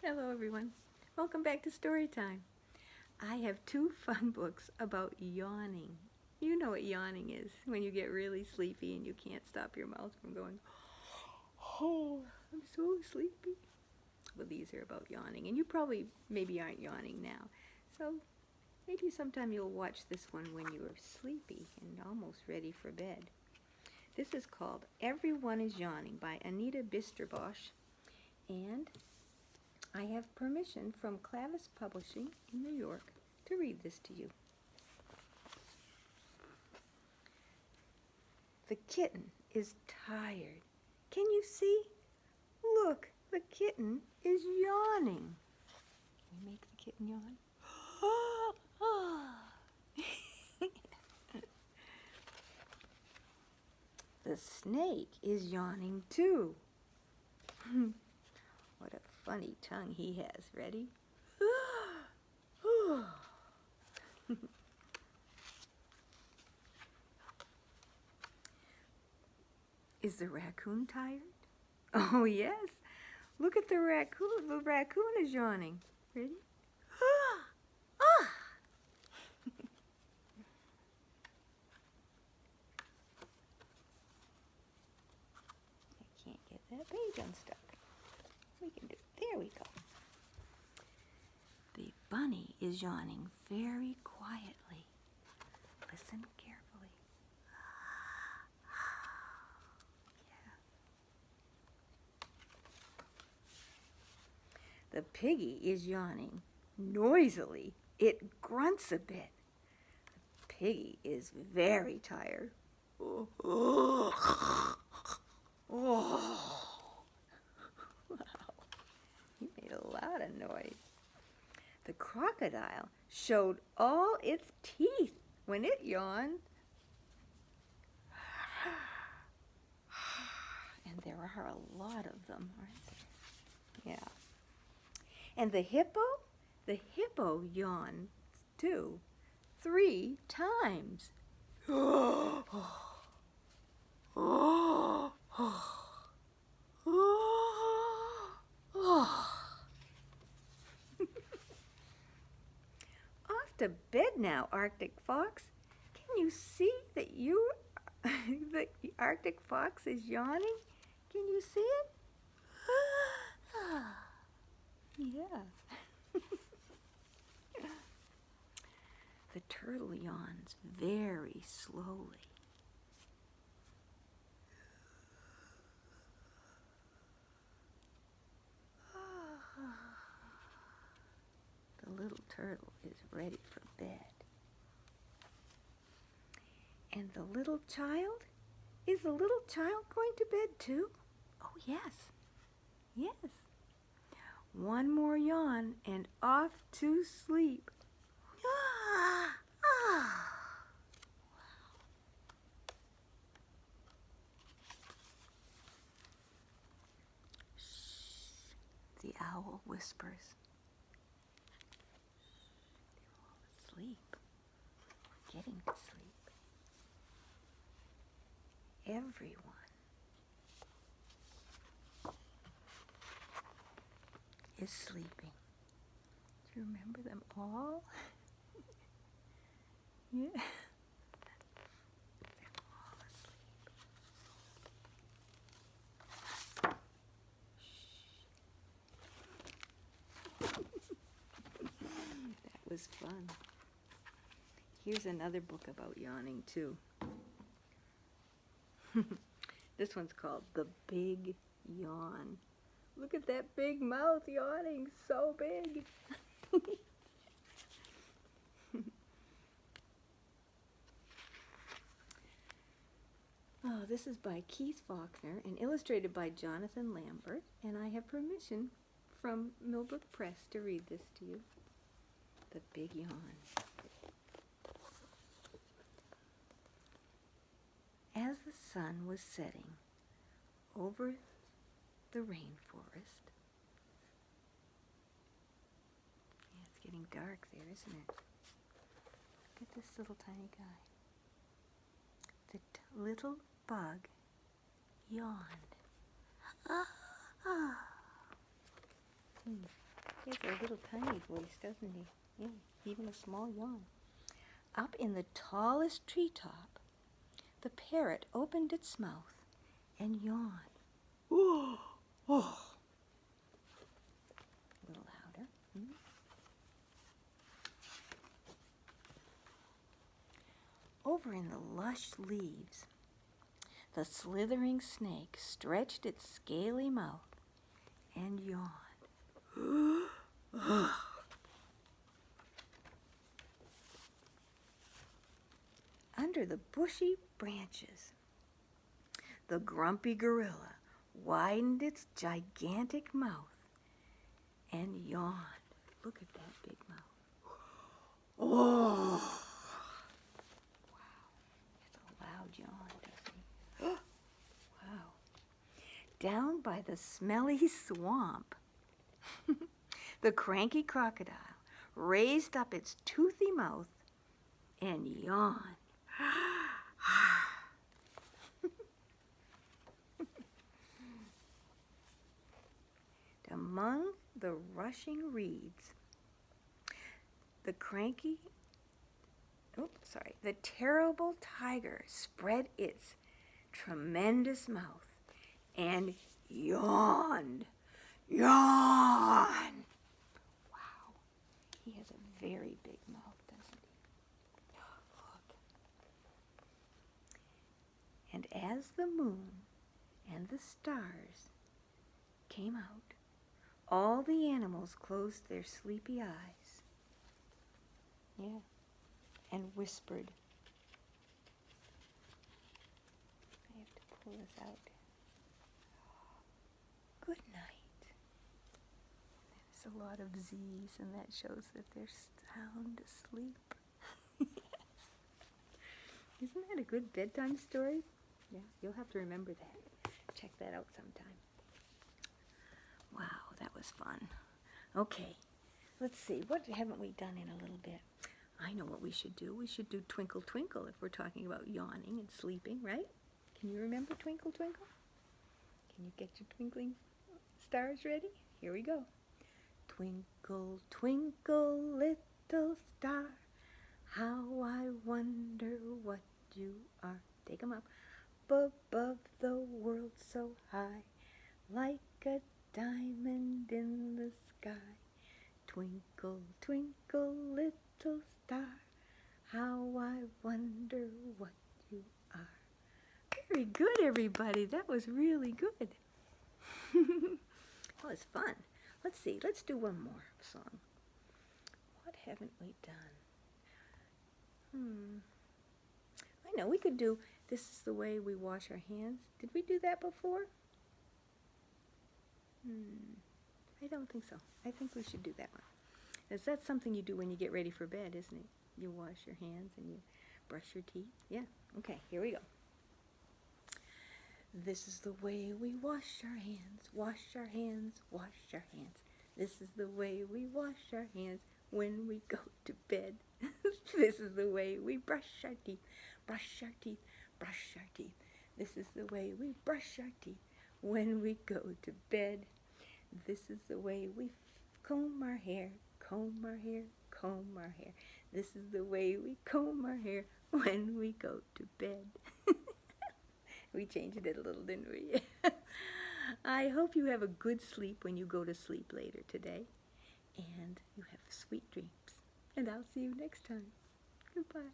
Hello everyone. Welcome back to Story Time. I have two fun books about yawning. You know what yawning is, when you get really sleepy and you can't stop your mouth from going, oh, I'm so sleepy. Well, these are about yawning, and you probably maybe aren't yawning now. So maybe sometime you'll watch this one when you're sleepy and almost ready for bed. This is called Everyone is Yawning by Anita Bijsterbosch, and I have permission from Clavis Publishing in New York to read this to you. The kitten is tired. Can you see? Look, the kitten is yawning. Can we make the kitten yawn? The snake is yawning too. What a funny tongue he has. Ready? Is the raccoon tired? Oh, yes. Look at the raccoon. The raccoon is yawning. Ready? I can't get that page unstuck. We can do it. There we go. The bunny is yawning very quietly. Listen carefully. The piggy is yawning noisily. It grunts a bit. The piggy is very tired. Wow. He made a lot of noise. The crocodile showed all its teeth when it yawned. And there are a lot of them, aren't there? Yeah. And the hippo yawned too, 3 times. Off to bed now, Arctic Fox. Can you see that the Arctic Fox is yawning? Can you see it? Yeah. The turtle yawns very slowly. The little turtle is ready for bed. And the little child? Is the little child going to bed too? Oh, yes. Yes. One more yawn and off to sleep. Shh, the owl whispers. They're all asleep. We're getting to sleep. Everyone is sleeping. Do you remember them all? Yeah. They're all asleep. Shh. That was fun. Here's another book about yawning too. This one's called The Big Yawn. Look at that big mouth yawning, so big. Oh, this is by Keith Faulkner and illustrated by Jonathan Lambert, and I have permission from Millbrook Press to read this to you. The Big Yawn. As the sun was setting over the rainforest. Yeah, it's getting dark there, isn't it? Look at this little tiny guy. The little bug yawned. He has a little tiny voice, doesn't he? Yeah, even a small yawn. Up in the tallest treetop, the parrot opened its mouth and yawned. Oh, oh. A little louder. Over in the lush leaves, the slithering snake stretched its scaly mouth and yawned. Under the bushy branches, the grumpy gorilla widened its gigantic mouth and yawned. Look at that big mouth. Oh! Wow. It's a loud yawn, doesn't he? Wow. Down by the smelly swamp, the cranky crocodile raised up its toothy mouth and yawned. Among the rushing reeds, the terrible tiger spread its tremendous mouth and yawned. Yawn! Wow, he has a very big mouth, doesn't he? Look. And as the moon and the stars came out, all the animals closed their sleepy eyes. Yeah, and whispered. I have to pull this out. Good night. There's a lot of Z's, and that shows that they're sound asleep. Yes. Isn't that a good bedtime story? Yeah, you'll have to remember that. Check that out sometime. Wow, that was fun. Okay, let's see. What haven't we done in a little bit? I know what we should do. We should do Twinkle Twinkle if we're talking about yawning and sleeping, right? Can you remember Twinkle Twinkle? Can you get your twinkling stars ready? Here we go. Twinkle, twinkle, little star, how I wonder what you are. Take 'em up. Above the world so high, like a diamond in the sky. Twinkle, twinkle, little star, how I wonder what you are. Very good, everybody. That was really good. That was fun. Let's see. Let's do one more song. What haven't we done? I know we could do This Is the Way We Wash Our Hands. Did we do that before? I don't think so. I think we should do that one. Because that's something you do when you get ready for bed, isn't it? You wash your hands and you brush your teeth. Yeah. Okay, here we go. This is the way we wash our hands, wash our hands, wash our hands. This is the way we wash our hands when we go to bed. This is the way we brush our teeth, brush our teeth, brush our teeth. This is the way we brush our teeth when we go to bed. This is the way we comb our hair, comb our hair, comb our hair. This is the way we comb our hair when we go to bed. We changed it a little, didn't we? I hope you have a good sleep when you go to sleep later today. And you have sweet dreams. And I'll see you next time. Goodbye.